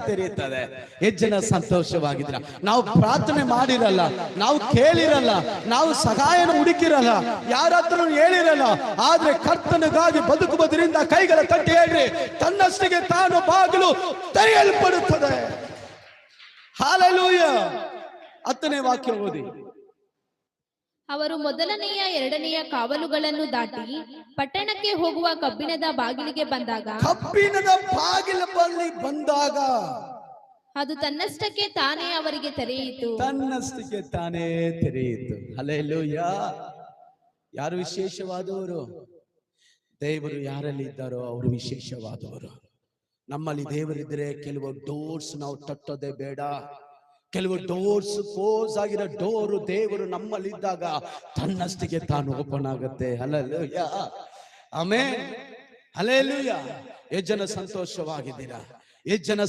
ತೆರೆಯುತ್ತದೆ. ಎಷ್ಟು ಜನ ಸಂತೋಷವಾಗಿದ್ದೀರಾ? ನಾವು ಪ್ರಾರ್ಥನೆ ಮಾಡಿರಲ್ಲ, ನಾವು ಕೇಳಿರಲ್ಲ, ನಾವು ಸಹಾಯನ ಹುಡುಕಿರಲ್ಲ, ಯಾರ ಹತ್ರ ಹೇಳಿರಲ್ಲ, ಆದ್ರೆ ಕರ್ತನಿಗಾಗಿ ಬದುಕುವುದರಿಂದ ಕೈಗಳ ತಟ್ಟಿ ಹೇಳ್ರಿ, ತನ್ನಷ್ಟಿಗೆ ತಾನು ಬಾಗಿಲು ತೆರೆಯಲ್ಪಡುತ್ತದೆ. ಹಾಲೆಲೂಯ. 10ನೇ ವಾಕ್ಯ ಓದಿ. ಅವರು ಮೊದಲನೆಯ ಎರಡನೆಯ ಕಾವಲುಗಳನ್ನು ದಾಟಿ ಪಟ್ಟಣಕ್ಕೆ ಹೋಗುವ ಕಬ್ಬಿಣದ ಬಾಗಿಲಿಗೆ ಬಂದಾಗ ಅದು ತನ್ನಷ್ಟಕ್ಕೆ ತಾನೇ ಅವರಿಗೆ ತೆರೆಯಿತು. ತನ್ನಷ್ಟಕ್ಕೆ ತಾನೇ ತೆರೆಯಿತು. ಹಲ್ಲೆಲೂಯ. ಯಾರು ವಿಶೇಷವಾದವರು? ದೇವರು ಯಾರಲ್ಲಿ ಇದ್ದಾರೋ ಅವರು ವಿಶೇಷವಾದವರು. ನಮ್ಮಲ್ಲಿ ದೇವರಿದ್ರೆ ಕೆಲವು ಡೋರ್ಸ್ ನಾವು ತಟ್ಟೋದೇ ಬೇಡ. ಕೆಲವು ಡೋರ್ಸ್ ಕ್ಲೋಸ್ ಆಗಿರೋ ಡೋರು ದೇವರು ನಮ್ಮಲ್ಲಿದ್ದಾಗ ತನ್ನಷ್ಟಿಗೆ ತಾನು ಓಪನ್ ಆಗುತ್ತೆ. Hallelujah, amen, hallelujah. ಎಷ್ಟು ಜನ ಸಂತೋಷವಾಗಿದ್ದೀರಾ? ಎಷ್ಟು ಜನ